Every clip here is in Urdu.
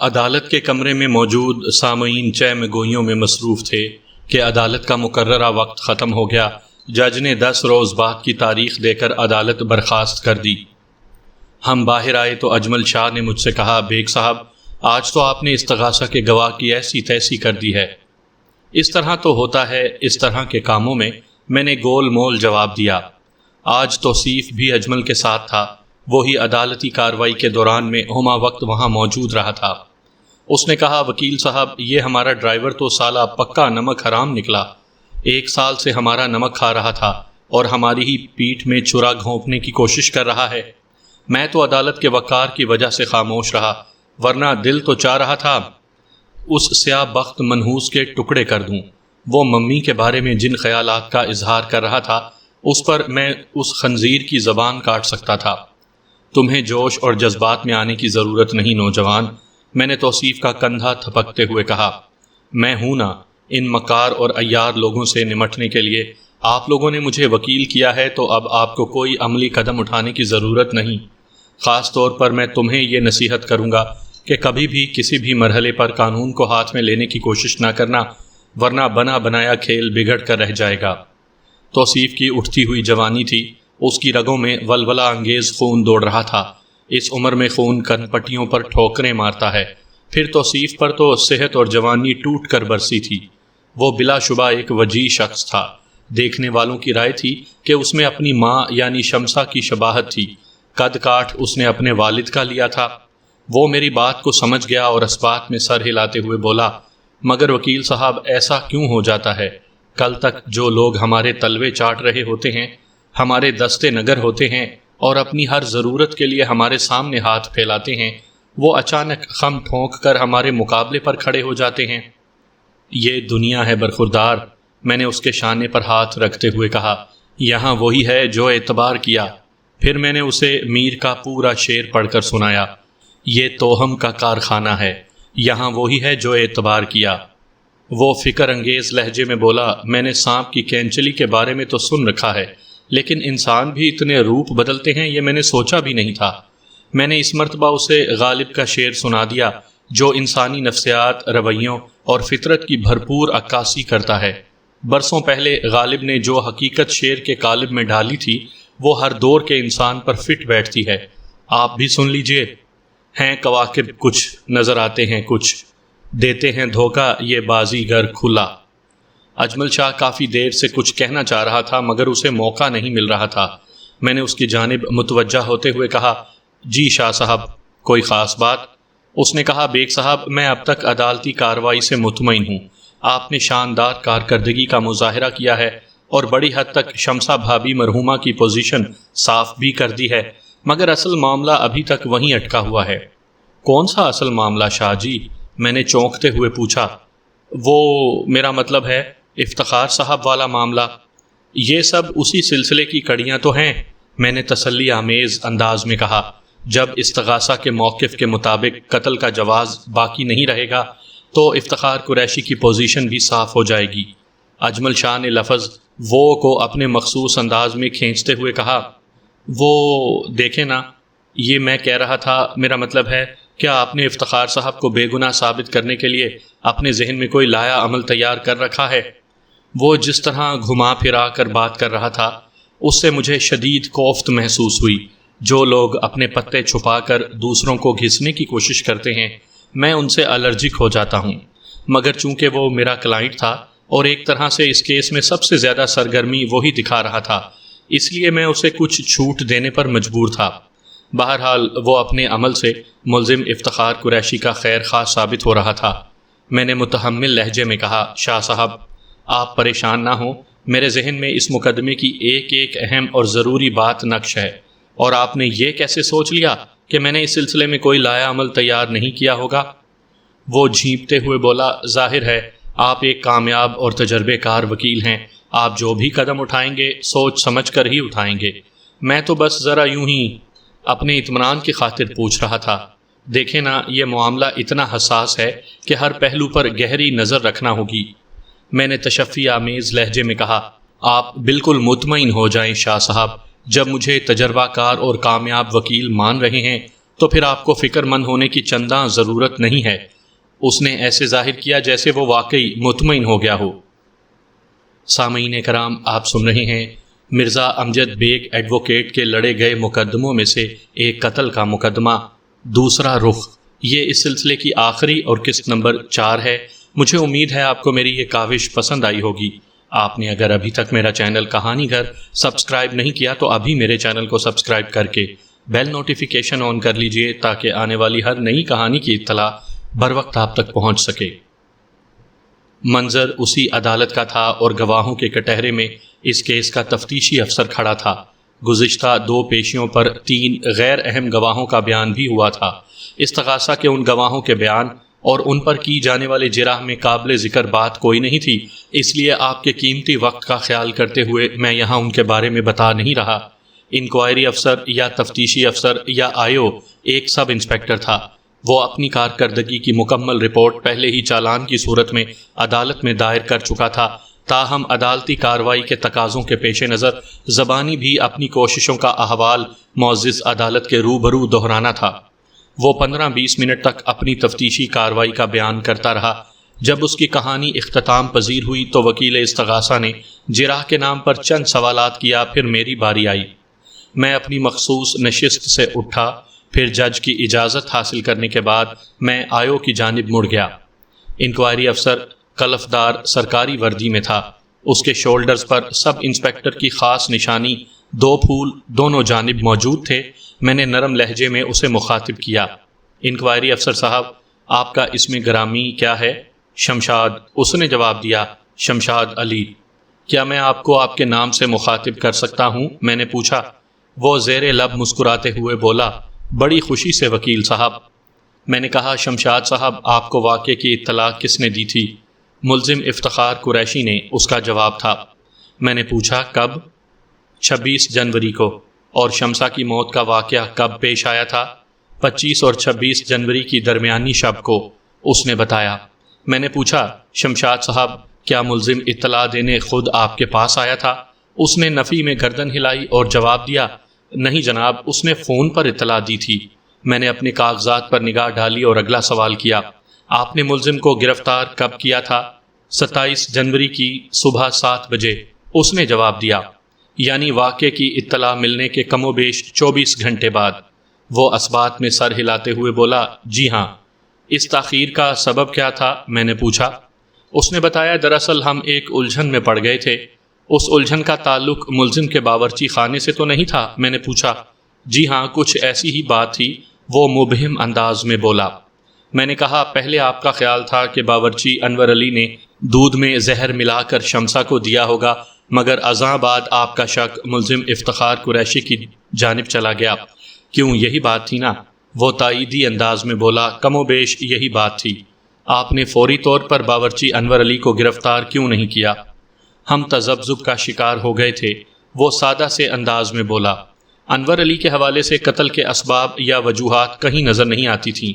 عدالت کے کمرے میں موجود سامعین چہ گوئیوں میں مصروف تھے کہ عدالت کا مقررہ وقت ختم ہو گیا۔ جج نے 10 روز بعد کی تاریخ دے کر عدالت برخاست کر دی۔ ہم باہر آئے تو اجمل شاہ نے مجھ سے کہا، بیگ صاحب آج تو آپ نے استغاثہ کے گواہ کی ایسی تیسی کر دی ہے۔ اس طرح تو ہوتا ہے اس طرح کے کاموں میں نے گول مول جواب دیا۔ آج توصیف بھی اجمل کے ساتھ تھا، وہی عدالتی کارروائی کے دوران میں ہما وقت وہاں موجود رہا تھا۔ اس نے کہا، وکیل صاحب یہ ہمارا ڈرائیور تو سالہ پکا نمک حرام نکلا، 1 سال سے ہمارا نمک کھا رہا تھا اور ہماری ہی پیٹھ میں چھرا گھونپنے کی کوشش کر رہا ہے۔ میں تو عدالت کے وقار کی وجہ سے خاموش رہا، ورنہ دل تو چاہ رہا تھا اس سیاہ بخت منحوس کے ٹکڑے کر دوں۔ وہ ممی کے بارے میں جن خیالات کا اظہار کر رہا تھا اس پر میں اس خنزیر کی زبان کاٹ سکتا تھا۔ تمہیں جوش اور جذبات میں آنے کی ضرورت نہیں نوجوان، میں نے توصیف کا کندھا تھپکتے ہوئے کہا۔ میں ہوں نا ان مکار اور عیار لوگوں سے نمٹنے کے لیے۔ آپ لوگوں نے مجھے وکیل کیا ہے تو اب آپ کو کوئی عملی قدم اٹھانے کی ضرورت نہیں۔ خاص طور پر میں تمہیں یہ نصیحت کروں گا کہ کبھی بھی کسی بھی مرحلے پر قانون کو ہاتھ میں لینے کی کوشش نہ کرنا، ورنہ بنا بنایا کھیل بگڑ کر رہ جائے گا۔ توصیف کی اٹھتی ہوئی جوانی تھی، اس کی رگوں میں ولولہ انگیز خون دوڑ رہا تھا۔ اس عمر میں خون کن پٹیوں پر ٹھوکریں مارتا ہے، پھر توصیف پر تو صحت اور جوانی ٹوٹ کر برسی تھی۔ وہ بلا شبہ ایک وجیح شخص تھا۔ دیکھنے والوں کی رائے تھی کہ اس میں اپنی ماں یعنی شمسہ کی شباہت تھی۔ قد کاٹ اس نے اپنے والد کا لیا تھا۔ وہ میری بات کو سمجھ گیا اور اس بات میں سر ہلاتے ہوئے بولا، مگر وکیل صاحب ایسا کیوں ہو جاتا ہے؟ کل تک جو لوگ ہمارے تلوے چاٹ رہے ہوتے ہیں، ہمارے دستے نگر ہوتے ہیں اور اپنی ہر ضرورت کے لیے ہمارے سامنے ہاتھ پھیلاتے ہیں، وہ اچانک خم ٹھونک کر ہمارے مقابلے پر کھڑے ہو جاتے ہیں۔ یہ دنیا ہے برخوردار، میں نے اس کے شانے پر ہاتھ رکھتے ہوئے کہا۔ یہاں وہی ہے جو اعتبار کیا۔ پھر میں نے اسے میر کا پورا شعر پڑھ کر سنایا۔ یہ توہم کا کارخانہ ہے، یہاں وہی ہے جو اعتبار کیا۔ وہ فکر انگیز لہجے میں بولا، میں نے سانپ کی کینچلی کے بارے میں تو سن رکھا ہے، لیکن انسان بھی اتنے روپ بدلتے ہیں یہ میں نے سوچا بھی نہیں تھا۔ میں نے اس مرتبہ اسے غالب کا شعر سنا دیا جو انسانی نفسیات، رویوں اور فطرت کی بھرپور عکاسی کرتا ہے۔ برسوں پہلے غالب نے جو حقیقت شعر کے قالب میں ڈالی تھی وہ ہر دور کے انسان پر فٹ بیٹھتی ہے۔ آپ بھی سن لیجئے۔ ہیں کواکب کچھ، نظر آتے ہیں کچھ، دیتے ہیں دھوکہ یہ بازیگر کھلا۔ اجمل شاہ کافی دیر سے کچھ کہنا چاہ رہا تھا مگر اسے موقع نہیں مل رہا تھا۔ میں نے اس کی جانب متوجہ ہوتے ہوئے کہا، جی شاہ صاحب کوئی خاص بات؟ اس نے کہا، بیگ صاحب میں اب تک عدالتی کارروائی سے مطمئن ہوں۔ آپ نے شاندار کارکردگی کا مظاہرہ کیا ہے اور بڑی حد تک شمسہ بھابی مرحومہ کی پوزیشن صاف بھی کر دی ہے، مگر اصل معاملہ ابھی تک وہیں اٹکا ہوا ہے۔ کون سا اصل معاملہ شاہ جی؟ میں نے چونکتے ہوئے پوچھا۔ وہ میرا مطلب ہے افتخار صاحب والا معاملہ۔ یہ سب اسی سلسلے کی کڑیاں تو ہیں، میں نے تسلی آمیز انداز میں کہا۔ جب استغاثہ کے موقف کے مطابق قتل کا جواز باقی نہیں رہے گا تو افتخار قریشی کی پوزیشن بھی صاف ہو جائے گی۔ اجمل شاہ نے لفظ وہ کو اپنے مخصوص انداز میں کھینچتے ہوئے کہا، وہ دیکھیں نا، یہ میں کہہ رہا تھا، میرا مطلب ہے کیا آپ نے افتخار صاحب کو بے گناہ ثابت کرنے کے لیے اپنے ذہن میں کوئی لایا عمل تیار کر رکھا ہے؟ وہ جس طرح گھما پھرا کر بات کر رہا تھا اس سے مجھے شدید کوفت محسوس ہوئی۔ جو لوگ اپنے پتے چھپا کر دوسروں کو گھسنے کی کوشش کرتے ہیں میں ان سے الرجک ہو جاتا ہوں، مگر چونکہ وہ میرا کلائنٹ تھا اور ایک طرح سے اس کیس میں سب سے زیادہ سرگرمی وہی دکھا رہا تھا، اس لیے میں اسے کچھ چھوٹ دینے پر مجبور تھا۔ بہرحال وہ اپنے عمل سے ملزم افتخار قریشی کا خیر خواہ ثابت ہو رہا تھا۔ میں نے متحمل لہجے میں کہا، شاہ صاحب آپ پریشان نہ ہوں، میرے ذہن میں اس مقدمے کی ایک ایک اہم اور ضروری بات نقش ہے، اور آپ نے یہ کیسے سوچ لیا کہ میں نے اس سلسلے میں کوئی لایا عمل تیار نہیں کیا ہوگا؟ وہ جھینپتے ہوئے بولا، ظاہر ہے آپ ایک کامیاب اور تجربے کار وکیل ہیں، آپ جو بھی قدم اٹھائیں گے سوچ سمجھ کر ہی اٹھائیں گے۔ میں تو بس ذرا یوں ہی اپنے اطمینان کی خاطر پوچھ رہا تھا۔ دیکھیں نا، یہ معاملہ اتنا حساس ہے کہ ہر پہلو پر گہری نظر رکھنا ہوگی۔ میں نے تشفی آمیز لہجے میں کہا، آپ بالکل مطمئن ہو جائیں شاہ صاحب، جب مجھے تجربہ کار اور کامیاب وکیل مان رہے ہیں تو پھر آپ کو فکر مند ہونے کی چنداں ضرورت نہیں ہے۔ اس نے ایسے ظاہر کیا جیسے وہ واقعی مطمئن ہو گیا ہو۔ سامعین کرام، آپ سن رہے ہیں مرزا امجد بیگ ایڈوکیٹ کے لڑے گئے مقدموں میں سے ایک قتل کا مقدمہ، دوسرا رخ۔ یہ اس سلسلے کی آخری اور قسط نمبر 4 ہے۔ مجھے امید ہے آپ کو میری یہ کاوش پسند آئی ہوگی۔ آپ نے اگر ابھی تک میرا چینل کہانی گھر سبسکرائب نہیں کیا تو ابھی میرے چینل کو سبسکرائب کر کے بیل نوٹیفیکیشن آن کر لیجئے تاکہ آنے والی ہر نئی کہانی کی اطلاع بر وقت آپ تک پہنچ سکے۔ منظر اسی عدالت کا تھا اور گواہوں کے کٹہرے میں اس کیس کا تفتیشی افسر کھڑا تھا۔ گزشتہ 2 پیشیوں پر 3 غیر اہم گواہوں کا بیان بھی ہوا تھا۔ استغاثہ کے ان گواہوں کے بیان اور ان پر کی جانے والے جرح میں قابل ذکر بات کوئی نہیں تھی، اس لیے آپ کے قیمتی وقت کا خیال کرتے ہوئے میں یہاں ان کے بارے میں بتا نہیں رہا۔ انکوائری افسر یا تفتیشی افسر یا آئیو ایک سب انسپیکٹر تھا۔ وہ اپنی کارکردگی کی مکمل رپورٹ پہلے ہی چالان کی صورت میں عدالت میں دائر کر چکا تھا، تاہم عدالتی کارروائی کے تقاضوں کے پیش نظر زبانی بھی اپنی کوششوں کا احوال معزز عدالت کے روبرو دہرانا تھا۔ وہ 15-20 منٹ تک اپنی تفتیشی کارروائی کا بیان کرتا رہا۔ جب اس کی کہانی اختتام پذیر ہوئی تو وکیل استغاثہ نے جرح کے نام پر چند سوالات کیا، پھر میری باری آئی۔ میں اپنی مخصوص نشست سے اٹھا، پھر جج کی اجازت حاصل کرنے کے بعد میں آئیو کی جانب مڑ گیا۔ انکوائری افسر کلفدار سرکاری وردی میں تھا۔ اس کے شولڈرز پر سب انسپیکٹر کی خاص نشانی 2 پھول دونوں جانب موجود تھے۔ میں نے نرم لہجے میں اسے مخاطب کیا، انکوائری افسر صاحب، آپ کا اسم گرامی کیا ہے؟ شمشاد، اس نے جواب دیا، شمشاد علی۔ کیا میں آپ کو آپ کے نام سے مخاطب کر سکتا ہوں؟ میں نے پوچھا۔ وہ زیر لب مسکراتے ہوئے بولا، بڑی خوشی سے وکیل صاحب۔ میں نے کہا، شمشاد صاحب، آپ کو واقعے کی اطلاع کس نے دی تھی؟ ملزم افتخار قریشی نے، اس کا جواب تھا۔ میں نے پوچھا، کب؟ 26 جنوری کو۔ اور شمسا کی موت کا واقعہ کب پیش آیا تھا؟ 25 اور 26 جنوری کی درمیانی شب کو، اس نے بتایا۔ میں نے پوچھا، شمشاد صاحب، کیا ملزم اطلاع دینے خود آپ کے پاس آیا تھا؟ اس نے نفی میں گردن ہلائی اور جواب دیا، نہیں جناب، اس نے فون پر اطلاع دی تھی۔ میں نے اپنے کاغذات پر نگاہ ڈالی اور اگلا سوال کیا، آپ نے ملزم کو گرفتار کب کیا تھا؟ 27 جنوری کی صبح 7 بجے، اس نے جواب دیا، یعنی واقعے کی اطلاع ملنے کے کم و بیش 24 گھنٹے بعد۔ وہ اسبات میں سر ہلاتے ہوئے بولا، جی ہاں۔ اس تاخیر کا سبب کیا تھا؟ میں نے پوچھا۔ اس نے بتایا، دراصل ہم ایک الجھن میں پڑ گئے تھے۔ اس الجھن کا تعلق ملزم کے باورچی خانے سے تو نہیں تھا؟ میں نے پوچھا۔ جی ہاں، کچھ ایسی ہی بات تھی، وہ مبہم انداز میں بولا۔ میں نے کہا، پہلے آپ کا خیال تھا کہ باورچی انور علی نے دودھ میں زہر ملا کر شمسا کو دیا ہوگا، مگر ازاں بعد آپ کا شک ملزم افتخار قریشی کی جانب چلا گیا۔ کیوں، یہی بات تھی نا؟ وہ تائیدی انداز میں بولا، کم و بیش یہی بات تھی۔ آپ نے فوری طور پر باورچی انور علی کو گرفتار کیوں نہیں کیا؟ ہم تذبذب کا شکار ہو گئے تھے، وہ سادہ سے انداز میں بولا۔ انور علی کے حوالے سے قتل کے اسباب یا وجوہات کہیں نظر نہیں آتی تھیں،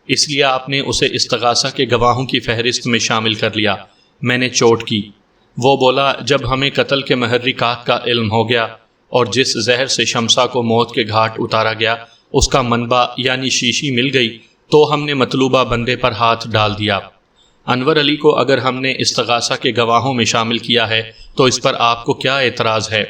اس لیے آپ نے اسے استغاثہ کے گواہوں کی فہرست میں شامل کر لیا۔ میں نے چوٹ کی۔ وہ بولا، جب ہمیں قتل کے محرکات کا علم ہو گیا اور جس زہر سے شمسا کو موت کے گھاٹ اتارا گیا اس کا منبع یعنی شیشی مل گئی تو ہم نے مطلوبہ بندے پر ہاتھ ڈال دیا۔ انور علی کو اگر ہم نے استغاثہ کے گواہوں میں شامل کیا ہے تو اس پر آپ کو کیا اعتراض ہے؟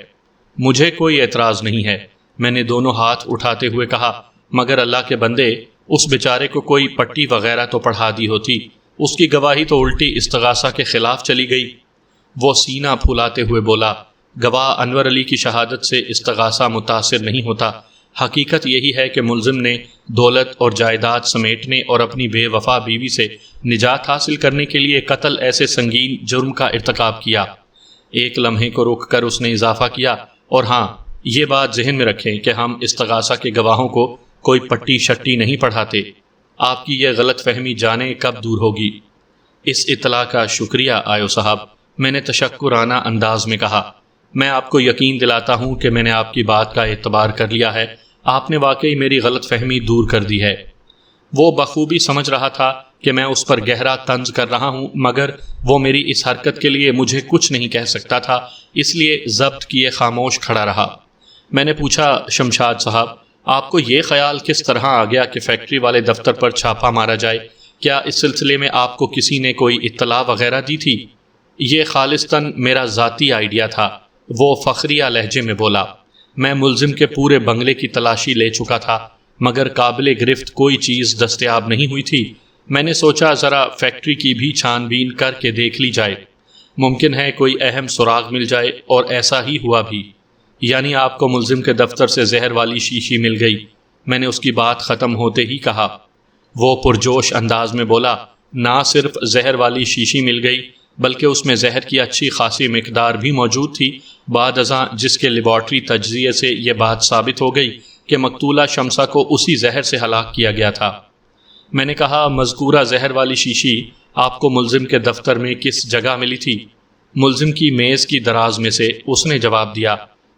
مجھے کوئی اعتراض نہیں ہے، میں نے دونوں ہاتھ اٹھاتے ہوئے کہا، مگر اللہ کے بندے، اس بیچارے کو کوئی پٹی وغیرہ تو پڑھا دی ہوتی، اس کی گواہی تو الٹی استغاثہ کے خلاف چلی گئی۔ وہ سینہ پھولاتے ہوئے بولا، گواہ انور علی کی شہادت سے استغاثہ متاثر نہیں ہوتا۔ حقیقت یہی ہے کہ ملزم نے دولت اور جائیداد سمیٹنے اور اپنی بے وفا بیوی سے نجات حاصل کرنے کے لیے قتل ایسے سنگین جرم کا ارتکاب کیا۔ ایک لمحے کو رک کر اس نے اضافہ کیا، اور ہاں، یہ بات ذہن میں رکھیں کہ ہم استغاثہ کے گواہوں کو کوئی پٹی شٹی نہیں پڑھاتے۔ آپ کی یہ غلط فہمی جانے کب دور ہوگی؟ اس اطلاع کا شکریہ آئیو صاحب، میں نے تشکرانہ انداز میں کہا۔ میں آپ کو یقین دلاتا ہوں کہ میں نے آپ کی بات کا اعتبار کر لیا ہے، آپ نے واقعی میری غلط فہمی دور کر دی ہے۔ وہ بخوبی سمجھ رہا تھا کہ میں اس پر گہرا طنز کر رہا ہوں، مگر وہ میری اس حرکت کے لیے مجھے کچھ نہیں کہہ سکتا تھا، اس لیے ضبط کیے خاموش کھڑا رہا۔ میں نے پوچھا، شمشاد صاحب، آپ کو یہ خیال کس طرح آ گیا کہ فیکٹری والے دفتر پر چھاپا مارا جائے؟ کیا اس سلسلے میں آپ کو کسی نے کوئی اطلاع وغیرہ دی تھی؟ یہ خالصتاً میرا ذاتی آئیڈیا تھا، وہ فخریہ لہجے میں بولا۔ میں ملزم کے پورے بنگلے کی تلاشی لے چکا تھا، مگر قابل گرفت کوئی چیز دستیاب نہیں ہوئی تھی۔ میں نے سوچا ذرا فیکٹری کی بھی چھان بین کر کے دیکھ لی جائے، ممکن ہے کوئی اہم سراغ مل جائے، اور ایسا ہی ہوا بھی۔ یعنی آپ کو ملزم کے دفتر سے زہر والی شیشی مل گئی؟ میں نے اس کی بات ختم ہوتے ہی کہا۔ وہ پرجوش انداز میں بولا، نہ صرف زہر والی شیشی مل گئی بلکہ اس میں زہر کی اچھی خاصی مقدار بھی موجود تھی، بعد ازاں جس کے لیبارٹری تجزیے سے یہ بات ثابت ہو گئی کہ مقتولہ شمسہ کو اسی زہر سے ہلاک کیا گیا تھا۔ میں نے کہا، مذکورہ زہر والی شیشی آپ کو ملزم کے دفتر میں کس جگہ ملی تھی؟ ملزم کی میز کی دراز میں سے، اس نے جواب دیا۔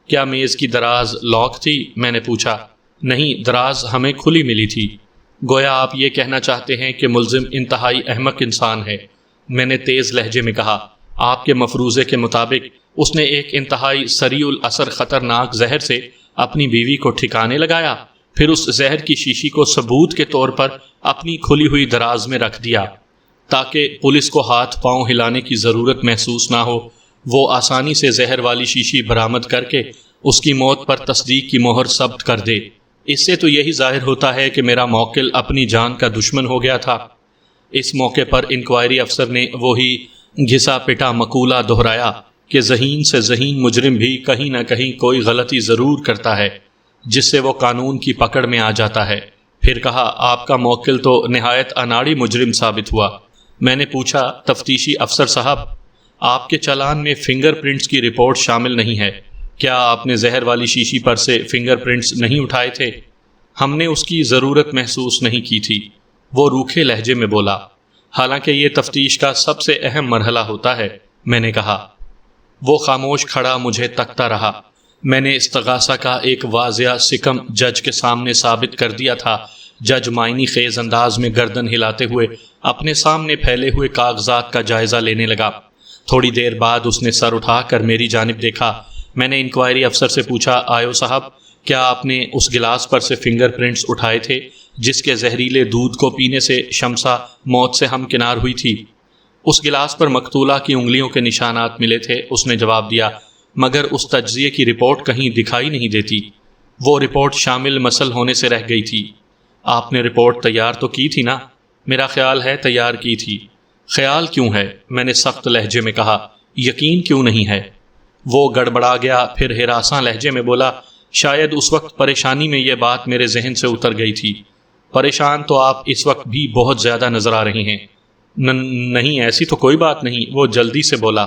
کیا میز کی دراز لاک تھی؟ میں نے پوچھا۔ نہیں، دراز ہمیں کھلی ملی تھی۔ گویا آپ یہ کہنا چاہتے ہیں کہ ملزم انتہائی احمق انسان ہے، میں نے تیز لہجے میں کہا۔ آپ کے مفروضے کے مطابق اس نے ایک انتہائی سریع الاثر خطرناک زہر سے اپنی بیوی کو ٹھکانے لگایا، پھر اس زہر کی شیشی کو ثبوت کے طور پر اپنی کھلی ہوئی دراز میں رکھ دیا تاکہ پولیس کو ہاتھ پاؤں ہلانے کی ضرورت محسوس نہ ہو۔ وہ آسانی سے زہر والی شیشی برآمد کر کے اس کی موت پر تصدیق کی مہر ثبت کر دے۔ اس سے تو یہی ظاہر ہوتا ہے کہ میرا موکل اپنی جان کا دشمن ہو گیا تھا۔ اس موقع پر انکوائری افسر نے وہی گھسا پٹا مقولہ دہرایا کہ ذہین سے ذہین مجرم بھی کہیں نہ کہیں کوئی غلطی ضرور کرتا ہے جس سے وہ قانون کی پکڑ میں آ جاتا ہے۔ پھر کہا، آپ کا موکل تو نہایت اناڑی مجرم ثابت ہوا۔ میں نے پوچھا، تفتیشی افسر صاحب، آپ کے چالان میں فنگر پرنٹس کی رپورٹ شامل نہیں ہے، کیا آپ نے زہر والی شیشی پر سے فنگر پرنٹس نہیں اٹھائے تھے؟ ہم نے اس کی ضرورت محسوس نہیں کی تھی، وہ روکھے لہجے میں بولا۔ حالانکہ یہ تفتیش کا سب سے اہم مرحلہ ہوتا ہے، میں نے کہا۔ وہ خاموش کھڑا مجھے تکتا رہا۔ میں نے استغاثہ کا ایک واضح سکم جج کے سامنے ثابت کر دیا تھا۔ جج معنی خیز انداز میں گردن ہلاتے ہوئے اپنے سامنے پھیلے ہوئے کاغذات کا جائزہ لینے لگا۔ تھوڑی دیر بعد اس نے سر اٹھا کر میری جانب دیکھا۔ میں نے انکوائری افسر سے پوچھا، آیو صاحب، کیا آپ نے اس گلاس پر سے فنگر پرنٹس اٹھائے تھے جس کے زہریلے دودھ کو پینے سے شمسہ موت سے ہمکنار ہوئی تھی؟ اس گلاس پر مقتولہ کی انگلیوں کے نشانات ملے تھے، اس نے جواب دیا، مگر اس تجزیے کی رپورٹ کہیں دکھائی نہیں دیتی۔ وہ رپورٹ شامل مسل ہونے سے رہ گئی تھی۔ آپ نے رپورٹ تیار تو کی تھی نا؟ میرا خیال ہے تیار کی تھی۔ خیال کیوں ہے؟ میں نے سخت لہجے میں کہا۔ یقین کیوں نہیں ہے؟ وہ گڑبڑا گیا، پھر ہراساں لہجے میں بولا، شاید اس وقت پریشانی میں یہ بات میرے ذہن سے اتر گئی تھی۔ پریشان تو آپ اس وقت بھی بہت زیادہ نظر آ رہی ہیں۔ نہیں، ایسی تو کوئی بات نہیں، وہ جلدی سے بولا۔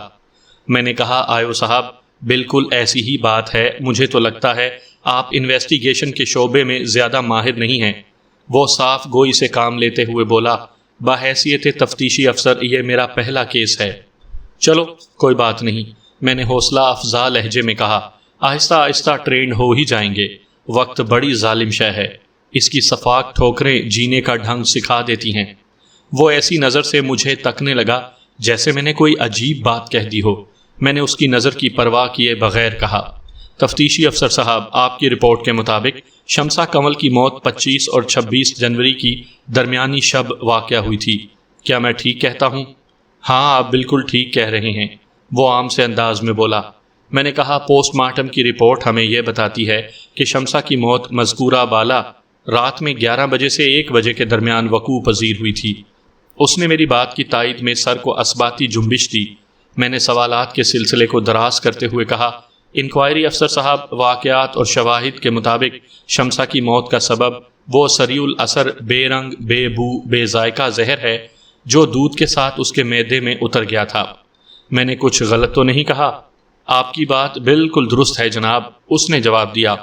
میں نے کہا، آیو صاحب، بالکل ایسی ہی بات ہے، مجھے تو لگتا ہے آپ انویسٹیگیشن کے شعبے میں زیادہ ماہر نہیں ہیں۔ وہ صاف گوئی سے کام لیتے ہوئے بولا، بحیثیت تفتیشی افسر یہ میرا پہلا کیس ہے۔ چلو کوئی بات نہیں، میں نے حوصلہ افزا لہجے میں کہا، آہستہ آہستہ ٹرینڈ ہو ہی جائیں گے۔ وقت بڑی ظالم شے ہے، اس کی صفاق ٹھوکریں جینے کا ڈھنگ سکھا دیتی ہیں۔ وہ ایسی نظر سے مجھے تکنے لگا جیسے میں نے کوئی عجیب بات کہہ دی ہو۔ میں نے اس کی نظر کی پرواہ کیے بغیر کہا، تفتیشی افسر صاحب، آپ کی رپورٹ کے مطابق شمسہ کنول کی موت 25 اور 26 جنوری کی درمیانی شب واقع ہوئی تھی، کیا میں ٹھیک کہتا ہوں؟ ہاں، آپ بالکل ٹھیک کہہ رہے ہیں، وہ عام سے انداز میں بولا۔ میں نے کہا، پوسٹ مارٹم کی رپورٹ ہمیں یہ بتاتی ہے کہ شمسہ کی موت مذکورہ بالا رات میں 11 بجے سے 1 بجے کے درمیان وقوع پذیر ہوئی تھی۔ اس نے میری بات کی تائید میں سر کو اثباتی جنبش دی۔ میں نے سوالات کے سلسلے کو دراز کرتے ہوئے کہا، انکوائری افسر صاحب، واقعات اور شواہد کے مطابق شمسہ کی موت کا سبب وہ سریع الاثر بے رنگ، بے بو، بے ذائقہ زہر ہے جو دودھ کے ساتھ اس کے معدے میں اتر گیا تھا۔ میں نے کچھ غلط تو نہیں کہا؟ آپ کی بات بالکل درست ہے جناب، اس نے جواب دیا۔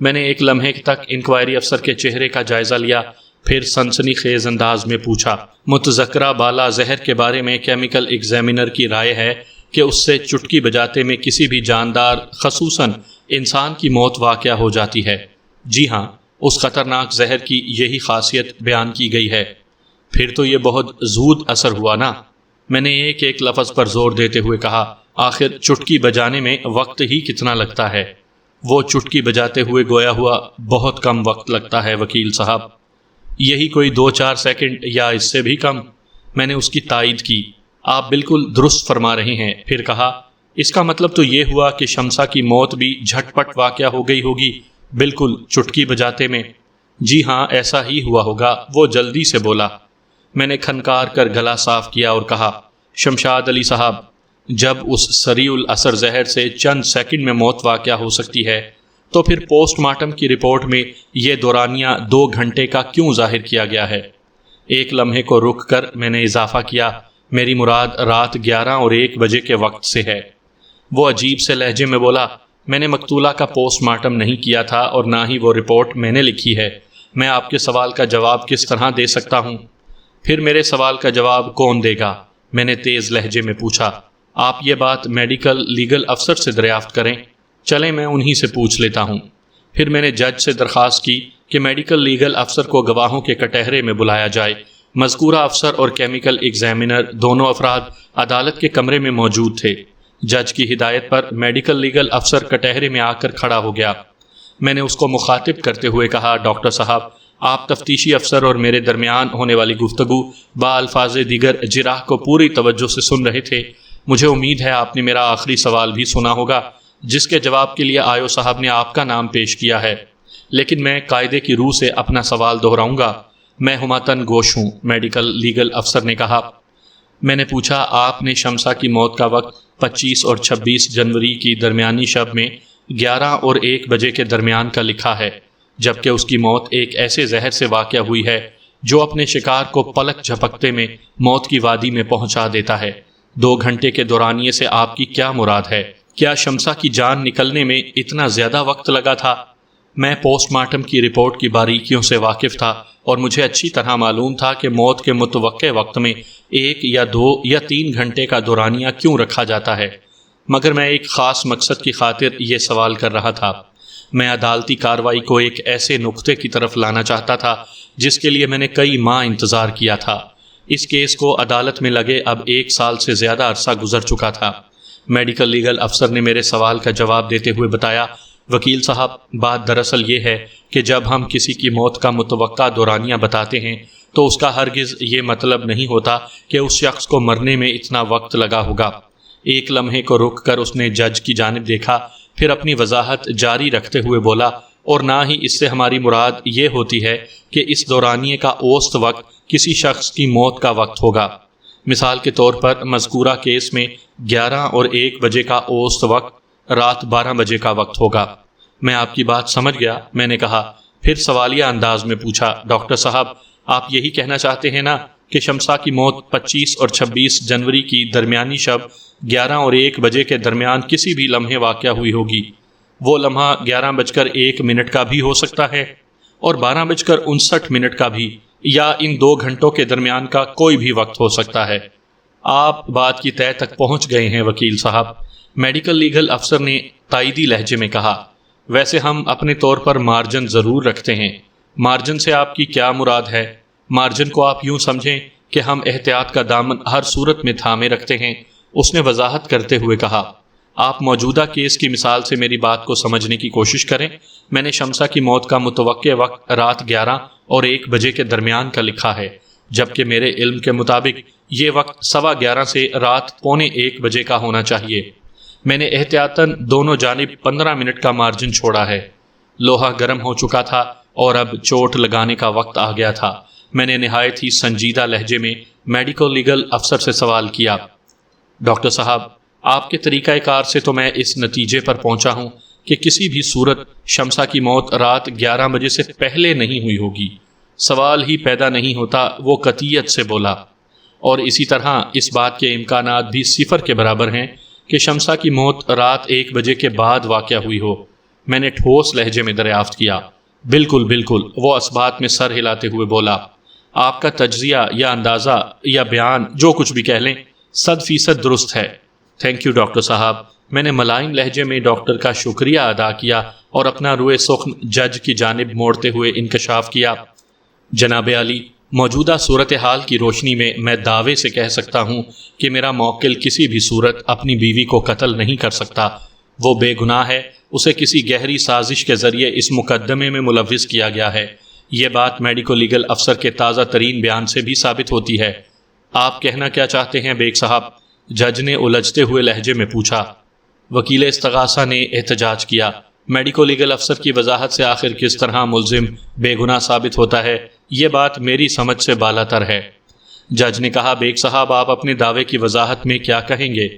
میں نے ایک لمحے تک انکوائری افسر کے چہرے کا جائزہ لیا، پھر سنسنی خیز انداز میں پوچھا، متذکرہ بالا زہر کے بارے میں کیمیکل ایگزامینر کی رائے ہے کہ اس سے چٹکی بجاتے میں کسی بھی جاندار خصوصاً انسان کی موت واقع ہو جاتی ہے؟ جی ہاں، اس خطرناک زہر کی یہی خاصیت بیان کی گئی ہے۔ پھر تو یہ بہت زود اثر ہوا نا؟ میں نے ایک ایک لفظ پر زور دیتے ہوئے کہا، آخر چٹکی بجانے میں وقت ہی کتنا لگتا ہے؟ وہ چٹکی بجاتے ہوئے گویا ہوا بہت کم وقت لگتا ہے وکیل صاحب، یہی کوئی 2-4 سیکنڈ یا اس سے بھی کم۔ میں نے اس کی تائید کی۔ آپ بالکل درست فرما رہے ہیں۔ پھر کہا، اس کا مطلب تو یہ ہوا کہ شمسا کی موت بھی جھٹ پٹ واقعہ ہو گئی ہوگی، بالکل چٹکی بجاتے میں؟ جی ہاں، ایسا ہی ہوا ہوگا، وہ جلدی سے بولا۔ میں نے کھنکار کر گلا صاف کیا اور کہا، شمشاد علی صاحب، جب اس سریع الاثر زہر سے چند سیکنڈ میں موت واقع ہو سکتی ہے تو پھر پوسٹ مارٹم کی رپورٹ میں یہ دورانیہ 2 گھنٹے کا کیوں ظاہر کیا گیا ہے؟ ایک لمحے کو رک کر میں نے اضافہ کیا، میری مراد رات 11 اور 1 بجے کے وقت سے ہے۔ وہ عجیب سے لہجے میں بولا، میں نے مقتولہ کا پوسٹ مارٹم نہیں کیا تھا اور نہ ہی وہ رپورٹ میں نے لکھی ہے، میں آپ کے سوال کا جواب کس طرح دے سکتا ہوں؟ پھر میرے سوال کا جواب کون دے گا؟ میں نے تیز لہجے میں پوچھا۔ آپ یہ بات میڈیکل لیگل افسر سے دریافت کریں۔ چلیں میں انہی سے پوچھ لیتا ہوں۔ پھر میں نے جج سے درخواست کی کہ میڈیکل لیگل افسر کو گواہوں کے کٹہرے میں بلایا جائے۔ مذکورہ افسر اور کیمیکل ایگزامینر دونوں افراد عدالت کے کمرے میں موجود تھے۔ جج کی ہدایت پر میڈیکل لیگل افسر کٹہرے میں آ کر کھڑا ہو گیا۔ میں نے اس کو مخاطب کرتے ہوئے کہا، ڈاکٹر صاحب، آپ تفتیشی افسر اور میرے درمیان ہونے والی گفتگو با الفاظ دیگر جراح کو پوری توجہ سے سن رہے تھے۔ مجھے امید ہے آپ نے میرا آخری سوال بھی سنا ہوگا، جس کے جواب کے لیے آیو صاحب نے آپ کا نام پیش کیا ہے، لیکن میں قاعدے کی روح سے اپنا سوال دہراؤں گا۔ میں ہماتن گوش ہوں، میڈیکل لیگل افسر نے کہا۔ میں نے پوچھا، آپ نے شمسا کی موت کا وقت 25 اور 26 جنوری کی درمیانی شب میں 11 اور 1 بجے کے درمیان کا لکھا ہے، جبکہ اس کی موت ایک ایسے زہر سے واقع ہوئی ہے جو اپنے شکار کو پلک جھپکتے میں موت کی وادی میں پہنچا دیتا ہے۔ 2 گھنٹے کے دورانیے سے آپ کی کیا مراد ہے؟ کیا شمسا کی جان نکلنے میں اتنا زیادہ وقت لگا تھا؟ میں پوسٹ مارٹم کی رپورٹ کی باریکیوں سے واقف تھا اور مجھے اچھی طرح معلوم تھا کہ موت کے متوقع وقت میں 1 یا 2 یا 3 گھنٹے کا دورانیہ کیوں رکھا جاتا ہے، مگر میں ایک خاص مقصد کی خاطر یہ سوال کر رہا تھا۔ میں عدالتی کارروائی کو ایک ایسے نقطے کی طرف لانا چاہتا تھا جس کے لیے میں نے کئی ماہ انتظار کیا تھا۔ اس کیس کو عدالت میں لگے اب 1 سال سے زیادہ عرصہ گزر چکا تھا۔ میڈیکل لیگل افسر نے میرے سوال کا جواب دیتے ہوئے بتایا، وکیل صاحب، بات دراصل یہ ہے کہ جب ہم کسی کی موت کا متوقع دورانیہ بتاتے ہیں تو اس کا ہرگز یہ مطلب نہیں ہوتا کہ اس شخص کو مرنے میں اتنا وقت لگا ہوگا۔ ایک لمحے کو رک کر اس نے جج کی جانب دیکھا، پھر اپنی وضاحت جاری رکھتے ہوئے بولا، اور نہ ہی اس سے ہماری مراد یہ ہوتی ہے کہ اس دورانیے کا اوسط وقت کسی شخص کی موت کا وقت ہوگا۔ مثال کے طور پر مذکورہ کیس میں 11 اور 1 بجے کا اوسط وقت رات 12 بجے کا وقت ہوگا۔ میں آپ کی بات سمجھ گیا، میں نے کہا۔ پھر سوالیہ انداز میں پوچھا، ڈاکٹر صاحب، آپ یہی کہنا چاہتے ہیں نا کہ شمسا کی موت 25 اور 26 جنوری کی درمیانی شب 11 اور 1 بجے کے درمیان کسی بھی لمحے واقع ہوئی ہوگی؟ وہ لمحہ 11:01 کا بھی ہو سکتا ہے اور 12:59 کا بھی، یا ان 2 گھنٹوں کے درمیان کا کوئی بھی وقت ہو سکتا ہے۔ آپ بات کی تہہ تک پہنچ گئے ہیں وکیل صاحب، میڈیکل لیگل افسر نے تائیدی لہجے میں کہا۔ ویسے ہم اپنے طور پر مارجن ضرور رکھتے ہیں۔ مارجن سے آپ کی کیا مراد ہے؟ مارجن کو آپ یوں سمجھیں کہ ہم احتیاط کا دامن ہر صورت میں تھامے رکھتے ہیں، اس نے وضاحت کرتے ہوئے کہا۔ آپ موجودہ کیس کی مثال سے میری بات کو سمجھنے کی کوشش کریں۔ میں نے شمسا کی موت کا متوقع وقت رات 11 اور 1 بجے کے درمیان کا لکھا ہے، جبکہ میرے علم کے مطابق یہ وقت 11:15 سے رات 1:45 بجے کا ہونا چاہیے۔ میں نے احتیاطاً دونوں جانب 15 منٹ کا مارجن چھوڑا ہے۔ لوہا گرم ہو چکا تھا اور اب چوٹ لگانے کا وقت آ گیا تھا۔ میں نے نہایت ہی سنجیدہ لہجے میں میڈیکل لیگل افسر سے سوال کیا، ڈاکٹر صاحب، آپ کے طریقہ کار سے تو میں اس نتیجے پر پہنچا ہوں کہ کسی بھی صورت شمسا کی موت رات 11 بجے سے پہلے نہیں ہوئی ہوگی۔ سوال ہی پیدا نہیں ہوتا، وہ قطعیت سے بولا۔ اور اسی طرح اس بات کے امکانات بھی 0 کے برابر ہیں کہ شمسا کی موت رات 1 بجے کے بعد واقع ہوئی ہو۔ میں نے ٹھوس لہجے میں دریافت کیا۔ بالکل بالکل، وہ اسبات میں سر ہلاتے ہوئے بولا۔ آپ کا تجزیہ یا اندازہ یا بیان جو کچھ بھی کہہ لیں 100% درست ہے۔ تھینک یو ڈاکٹر صاحب۔ میں نے ملائم لہجے میں ڈاکٹر کا شکریہ ادا کیا اور اپنا روئے سخن جج کی جانب موڑتے ہوئے انکشاف کیا۔ جناب عالی، موجودہ صورتحال کی روشنی میں میں دعوے سے کہہ سکتا ہوں کہ میرا موکل کسی بھی صورت اپنی بیوی کو قتل نہیں کر سکتا۔ وہ بے گناہ ہے، اسے کسی گہری سازش کے ذریعے اس مقدمے میں ملوث کیا گیا ہے۔ یہ بات میڈیکو لیگل افسر کے تازہ ترین بیان سے بھی ثابت ہوتی ہے۔ آپ کہنا کیا چاہتے ہیں بیگ صاحب؟ جج نے الجھتے ہوئے لہجے میں پوچھا۔ وکیل استغاثہ نے احتجاج کیا۔ میڈیکو لیگل افسر کی وضاحت سے آخر کس طرح ملزم بے گناہ ثابت ہوتا ہے، یہ بات میری سمجھ سے بالاتر ہے۔ جج نے کہا، بیگ صاحب آپ اپنے دعوے کی وضاحت میں کیا کہیں گے؟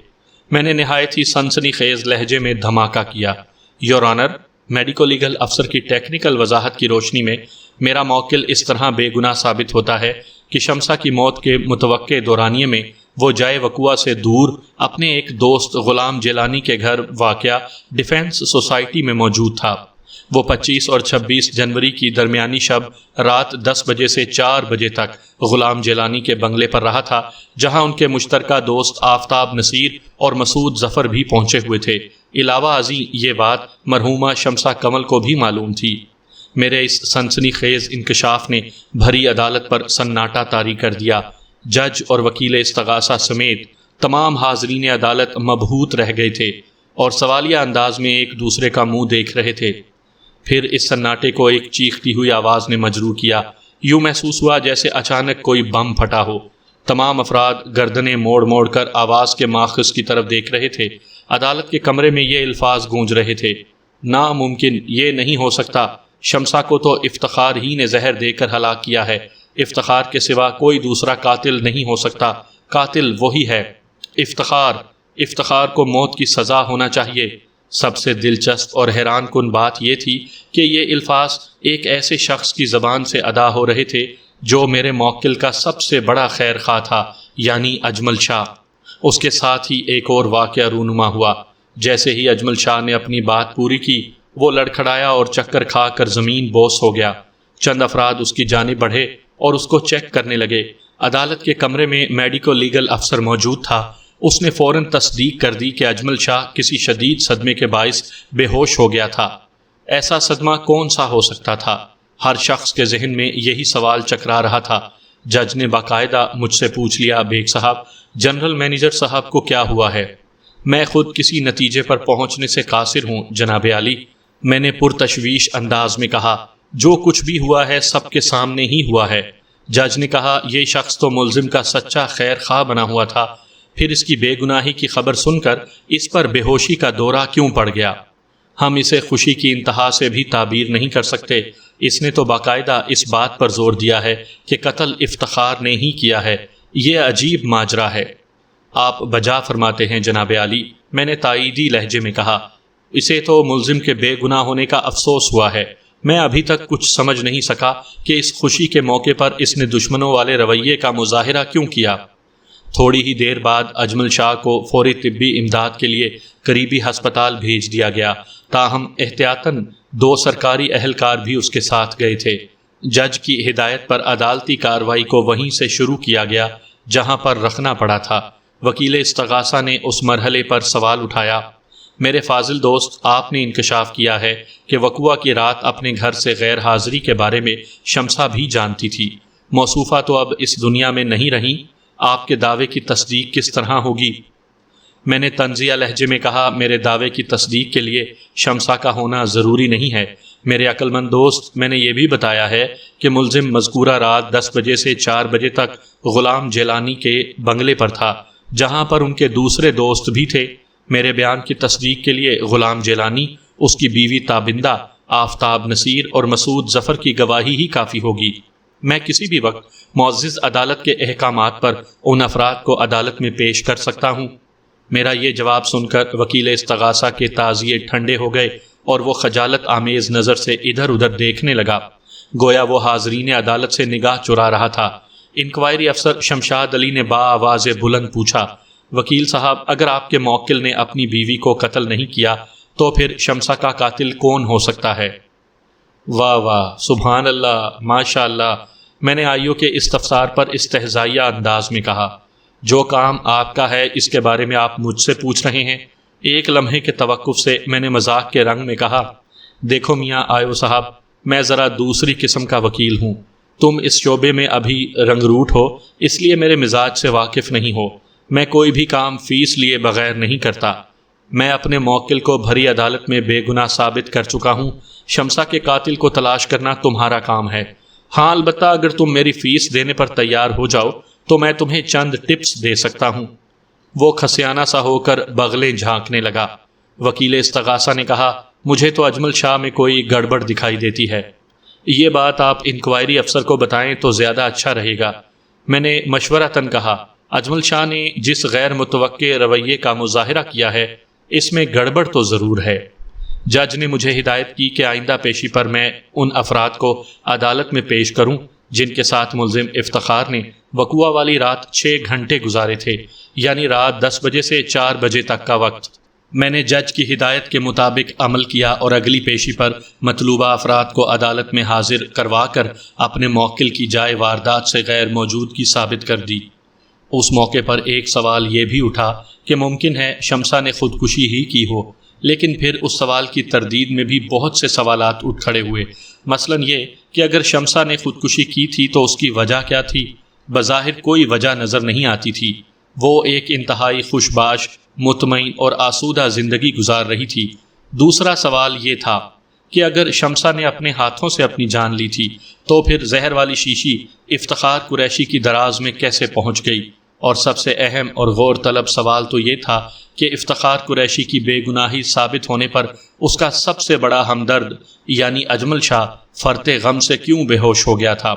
میں نے نہایت ہی سنسنی خیز لہجے میں دھماکہ کیا۔ یور آنر، میڈیکو لیگل افسر کی ٹیکنیکل وضاحت کی روشنی میں میرا موکل اس طرح بے گناہ ثابت ہوتا ہے کہ شمسا کی موت کے متوقع دورانیے میں وہ جائے وقوع سے دور اپنے ایک دوست غلام جیلانی کے گھر واقع ڈیفینس سوسائٹی میں موجود تھا۔ وہ 25 اور 26 جنوری کی درمیانی شب رات 10 بجے سے 4 بجے تک غلام جیلانی کے بنگلے پر رہا تھا، جہاں ان کے مشترکہ دوست آفتاب نصیر اور مسعود ظفر بھی پہنچے ہوئے تھے۔ علاوہ ازیں یہ بات مرحومہ شمسا کمل کو بھی معلوم تھی۔ میرے اس سنسنی خیز انکشاف نے بھری عدالت پر سناٹا طاری کر دیا۔ جج اور وکیل استغاثہ سمیت تمام حاضرین عدالت مبہوت رہ گئے تھے اور سوالیہ انداز میں ایک دوسرے کا منہ دیکھ رہے تھے۔ پھر اس سناٹے کو ایک چیختی ہوئی آواز نے مجروح کیا۔ یوں محسوس ہوا جیسے اچانک کوئی بم پھٹا ہو۔ تمام افراد گردنیں موڑ موڑ کر آواز کے ماخذ کی طرف دیکھ رہے تھے۔ عدالت کے کمرے میں یہ الفاظ گونج رہے تھے، ناممکن، یہ نہیں ہو سکتا، شمسا کو تو افتخار ہی نے زہر دے کر ہلاک کیا ہے، افتخار کے سوا کوئی دوسرا قاتل نہیں ہو سکتا، قاتل وہی ہے، افتخار کو موت کی سزا ہونا چاہیے۔ سب سے دلچسپ اور حیران کن بات یہ تھی کہ یہ الفاظ ایک ایسے شخص کی زبان سے ادا ہو رہے تھے جو میرے موکل کا سب سے بڑا خیر خواہ تھا، یعنی اجمل شاہ۔ اس کے ساتھ ہی ایک اور واقعہ رونما ہوا۔ جیسے ہی اجمل شاہ نے اپنی بات پوری کی، وہ لڑکھڑایا اور چکر کھا کر زمین بوس ہو گیا۔ چند افراد اس کی جانب بڑھے اور اس کو چیک کرنے لگے۔ عدالت کے کمرے میں میڈیکو لیگل افسر موجود تھا۔ اس نے فوراً تصدیق کر دی کہ اجمل شاہ کسی شدید صدمے کے باعث بے ہوش ہو گیا تھا۔ ایسا صدمہ کون سا ہو سکتا تھا؟ ہر شخص کے ذہن میں یہی سوال چکرا رہا تھا۔ جج نے باقاعدہ مجھ سے پوچھ لیا، بیگ صاحب، جنرل مینیجر صاحب کو کیا ہوا ہے؟ میں خود کسی نتیجے پر پہنچنے سے قاصر ہوں جناب عالی، میں نے پرتشویش انداز میں کہا۔ جو کچھ بھی ہوا ہے سب کے سامنے ہی ہوا ہے۔ جج نے کہا، یہ شخص تو ملزم کا سچا خیر خواہ بنا ہوا تھا، پھر اس کی بے گناہی کی خبر سن کر اس پر بے ہوشی کا دورہ کیوں پڑ گیا؟ ہم اسے خوشی کی انتہا سے بھی تعبیر نہیں کر سکتے۔ اس نے تو باقاعدہ اس بات پر زور دیا ہے کہ قتل افتخار نے ہی کیا ہے۔ یہ عجیب ماجرا ہے۔ آپ بجا فرماتے ہیں جناب عالی، میں نے تائیدی لہجے میں کہا۔ اسے تو ملزم کے بے گناہ ہونے کا افسوس ہوا ہے۔ میں ابھی تک کچھ سمجھ نہیں سکا کہ اس خوشی کے موقع پر اس نے دشمنوں والے رویے کا مظاہرہ کیوں کیا۔ تھوڑی ہی دیر بعد اجمل شاہ کو فوری طبی امداد کے لیے قریبی ہسپتال بھیج دیا گیا، تاہم احتیاطاً 2 سرکاری اہلکار بھی اس کے ساتھ گئے تھے۔ جج کی ہدایت پر عدالتی کارروائی کو وہیں سے شروع کیا گیا جہاں پر رکھنا پڑا تھا۔ وکیل استغاثہ نے اس مرحلے پر سوال اٹھایا، میرے فاضل دوست، آپ نے انکشاف کیا ہے کہ وقوع کی رات اپنے گھر سے غیر حاضری کے بارے میں شمسا بھی جانتی تھی۔ موصوفہ تو اب اس دنیا میں نہیں رہیں، آپ کے دعوے کی تصدیق کس طرح ہوگی؟ میں نے طنزیہ لہجے میں کہا، میرے دعوے کی تصدیق کے لیے شمسا کا ہونا ضروری نہیں ہے میرے عقل مند دوست۔ میں نے یہ بھی بتایا ہے کہ ملزم مذکورہ رات 10 بجے سے 4 بجے تک غلام جیلانی کے بنگلے پر تھا، جہاں پر ان کے دوسرے دوست بھی تھے۔ میرے بیان کی تصدیق کے لیے غلام جیلانی، اس کی بیوی تابندہ، آفتاب نصیر اور مسعود ظفر کی گواہی ہی کافی ہوگی۔ میں کسی بھی وقت معزز عدالت کے احکامات پر ان افراد کو عدالت میں پیش کر سکتا ہوں۔ میرا یہ جواب سن کر وکیل استغاثہ کے تعزیے ٹھنڈے ہو گئے اور وہ خجالت آمیز نظر سے ادھر ادھر دیکھنے لگا، گویا وہ حاضرین عدالت سے نگاہ چرا رہا تھا۔ انکوائری افسر شمشاد علی نے بآواز بلند پوچھا، وکیل صاحب، اگر آپ کے موکل نے اپنی بیوی کو قتل نہیں کیا تو پھر شمسا کا قاتل کون ہو سکتا ہے؟ واہ واہ، سبحان اللہ، ماشاء اللہ، میں نے آئیو کے استفسار پر استہزائیہ انداز میں کہا۔ جو کام آپ کا ہے اس کے بارے میں آپ مجھ سے پوچھ رہے ہیں؟ ایک لمحے کے توقف سے میں نے مذاق کے رنگ میں کہا، دیکھو میاں آئیو صاحب، میں ذرا دوسری قسم کا وکیل ہوں۔ تم اس شعبے میں ابھی رنگ روٹ ہو، اس لیے میرے مزاج سے واقف نہیں ہو۔ میں کوئی بھی کام فیس لیے بغیر نہیں کرتا۔ میں اپنے موکل کو بھری عدالت میں بے گناہ ثابت کر چکا ہوں. شمسا کے قاتل کو تلاش کرنا تمہارا کام ہے. ہاں البتہ اگر تم میری فیس دینے پر تیار ہو جاؤ تو میں تمہیں چند ٹپس دے سکتا ہوں. وہ کھسیانہ سا ہو کر بغلیں جھانکنے لگا. وکیل استغاثہ نے کہا، مجھے تو اجمل شاہ میں کوئی گڑبڑ دکھائی دیتی ہے. یہ بات آپ انکوائری افسر کو بتائیں تو زیادہ اچھا رہے گا. میں نے مشورتاً کہا، اجمل شاہ نے جس غیر متوقع رویے کا مظاہرہ کیا ہے اس میں گڑبڑ تو ضرور ہے. جج نے مجھے ہدایت کی کہ آئندہ پیشی پر میں ان افراد کو عدالت میں پیش کروں جن کے ساتھ ملزم افتخار نے وقوع والی رات 6 گھنٹے گزارے تھے، یعنی رات 10 بجے سے 4 بجے تک کا وقت. میں نے جج کی ہدایت کے مطابق عمل کیا اور اگلی پیشی پر مطلوبہ افراد کو عدالت میں حاضر کروا کر اپنے موکل کی جائے واردات سے غیر موجودگی ثابت کر دی. اس موقع پر ایک سوال یہ بھی اٹھا کہ ممکن ہے شمسا نے خودکشی ہی کی ہو، لیکن پھر اس سوال کی تردید میں بھی بہت سے سوالات اٹھ کھڑے ہوئے. مثلاً یہ کہ اگر شمسا نے خودکشی کی تھی تو اس کی وجہ کیا تھی؟ بظاہر کوئی وجہ نظر نہیں آتی تھی. وہ ایک انتہائی خوش باش، مطمئن اور آسودہ زندگی گزار رہی تھی. دوسرا سوال یہ تھا کہ اگر شمسا نے اپنے ہاتھوں سے اپنی جان لی تھی تو پھر زہر والی شیشی افتخار قریشی کی دراز میں کیسے پہنچ گئی؟ اور سب سے اہم اور غور طلب سوال تو یہ تھا کہ افتخار قریشی کی بے گناہی ثابت ہونے پر اس کا سب سے بڑا ہمدرد یعنی اجمل شاہ فرط غم سے کیوں بے ہوش ہو گیا تھا؟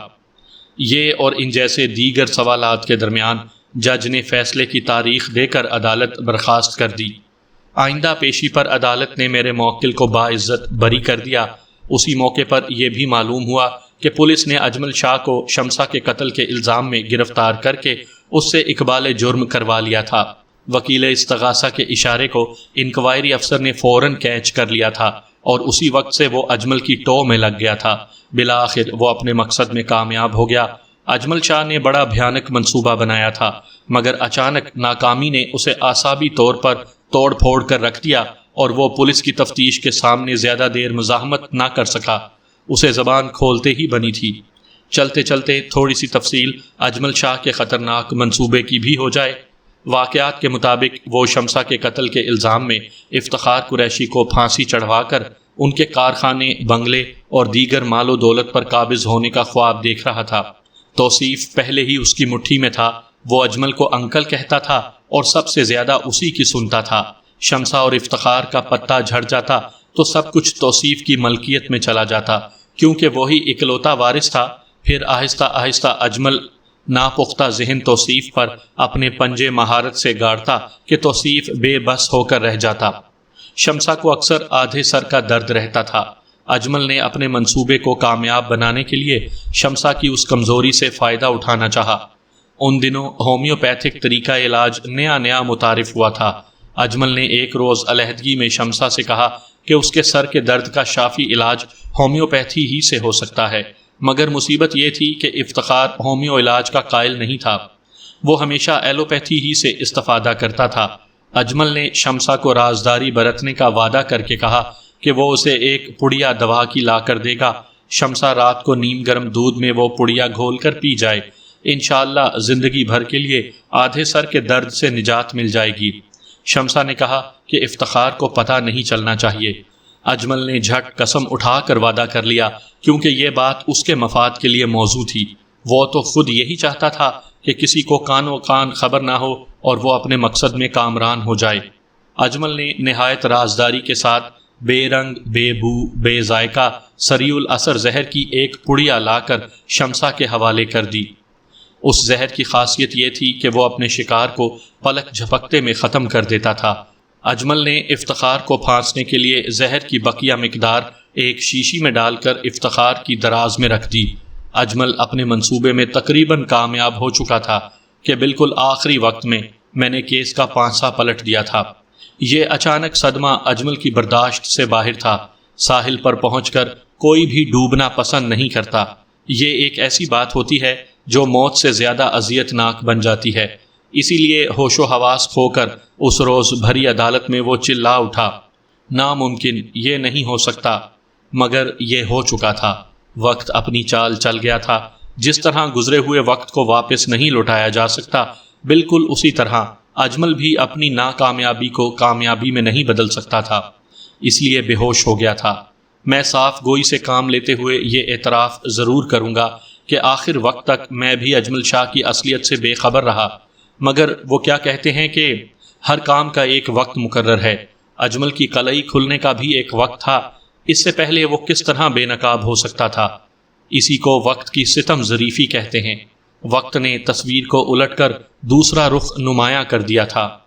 یہ اور ان جیسے دیگر سوالات کے درمیان جج نے فیصلے کی تاریخ دے کر عدالت برخاست کر دی. آئندہ پیشی پر عدالت نے میرے موکل کو باعزت بری کر دیا. اسی موقع پر یہ بھی معلوم ہوا کہ پولیس نے اجمل شاہ کو شمسا کے قتل کے الزام میں گرفتار کر کے اس سے اقبال جرم کروا لیا تھا. وکیل استغاثہ کے اشارے کو انکوائری افسر نے فوراً کیچ کر لیا تھا اور اسی وقت سے وہ اجمل کی ٹو میں لگ گیا تھا. بالآخر وہ اپنے مقصد میں کامیاب ہو گیا. اجمل شاہ نے بڑا بھیانک منصوبہ بنایا تھا، مگر اچانک ناکامی نے اسے اعصابی طور پر توڑ پھوڑ کر رکھ دیا اور وہ پولیس کی تفتیش کے سامنے زیادہ دیر مزاحمت نہ کر سکا. اسے زبان کھولتے ہی بنی تھی. چلتے چلتے تھوڑی سی تفصیل اجمل شاہ کے خطرناک منصوبے کی بھی ہو جائے. واقعات کے مطابق وہ شمسا کے قتل کے الزام میں افتخار قریشی کو پھانسی چڑھوا کر ان کے کارخانے، بنگلے اور دیگر مال و دولت پر قابض ہونے کا خواب دیکھ رہا تھا. توصیف پہلے ہی اس کی مٹھی میں تھا. وہ اجمل کو انکل کہتا تھا اور سب سے زیادہ اسی کی سنتا تھا. شمسا اور افتخار کا پتہ جھڑ جاتا تو سب کچھ توصیف کی ملکیت میں چلا جاتا، کیونکہ وہی اکلوتا وارث تھا. پھر آہستہ آہستہ اجمل ناپختہ ذہن توصیف پر اپنے پنجے مہارت سے گاڑتا کہ توصیف بے بس ہو کر رہ جاتا. شمسا کو اکثر آدھے سر کا درد رہتا تھا. اجمل نے اپنے منصوبے کو کامیاب بنانے کے لیے شمسا کی اس کمزوری سے فائدہ اٹھانا چاہا. ان دنوں ہومیوپیتھک طریقہ علاج نیا متعارف ہوا تھا. اجمل نے ایک روز علیحدگی میں شمسا سے کہا کہ اس کے سر کے درد کا شافی علاج ہومیوپیتھی ہی سے ہو سکتا ہے، مگر مصیبت یہ تھی کہ افتخار ہومیو علاج کا قائل نہیں تھا. وہ ہمیشہ ایلوپیتھی ہی سے استفادہ کرتا تھا. اجمل نے شمسا کو رازداری برتنے کا وعدہ کر کے کہا کہ وہ اسے ایک پڑیا دوا کی لا کر دے گا. شمسا رات کو نیم گرم دودھ میں وہ پڑیا گھول کر پی جائے. انشاءاللہ زندگی بھر کے لیے آدھے سر کے درد سے نجات مل جائے گی. شمسا نے کہا کہ افتخار کو پتہ نہیں چلنا چاہیے. اجمل نے جھٹ قسم اٹھا کر وعدہ کر لیا، کیونکہ یہ بات اس کے مفاد کے لیے موزوں تھی. وہ تو خود یہی چاہتا تھا کہ کسی کو کان و کان خبر نہ ہو اور وہ اپنے مقصد میں کامران ہو جائے. اجمل نے نہایت رازداری کے ساتھ بے رنگ، بے بو، بے ذائقہ سریع الاثر زہر کی ایک پڑیا لا کر شمسا کے حوالے کر دی. اس زہر کی خاصیت یہ تھی کہ وہ اپنے شکار کو پلک جھپکتے میں ختم کر دیتا تھا. اجمل نے افتخار کو پھانسنے کے لیے زہر کی بقیہ مقدار ایک شیشی میں ڈال کر افتخار کی دراز میں رکھ دی. اجمل اپنے منصوبے میں تقریباً کامیاب ہو چکا تھا کہ بالکل آخری وقت میں نے کیس کا پانسا پلٹ دیا تھا. یہ اچانک صدمہ اجمل کی برداشت سے باہر تھا. ساحل پر پہنچ کر کوئی بھی ڈوبنا پسند نہیں کرتا. یہ ایک ایسی بات ہوتی ہے جو موت سے زیادہ اذیت ناک بن جاتی ہے. اسی لیے ہوش و حواس کھو کر اس روز بھری عدالت میں وہ چلا اٹھا، ناممکن، یہ نہیں ہو سکتا. مگر یہ ہو چکا تھا. وقت اپنی چال چل گیا تھا. جس طرح گزرے ہوئے وقت کو واپس نہیں لوٹایا جا سکتا، بالکل اسی طرح اجمل بھی اپنی ناکامیابی کو کامیابی میں نہیں بدل سکتا تھا، اس لیے بے ہوش ہو گیا تھا۔ میں صاف گوئی سے کام لیتے ہوئے یہ اعتراف ضرور کروں گا کہ آخر وقت تک میں بھی اجمل شاہ کی اصلیت سے بے خبر رہا، مگر وہ کیا کہتے ہیں کہ ہر کام کا ایک وقت مقرر ہے۔ اجمل کی قلعی کھلنے کا بھی ایک وقت تھا، اس سے پہلے وہ کس طرح بے نقاب ہو سکتا تھا؟ اسی کو وقت کی ستم ظریفی کہتے ہیں۔ وقت نے تصویر کو الٹ کر دوسرا رخ نمایاں کر دیا تھا۔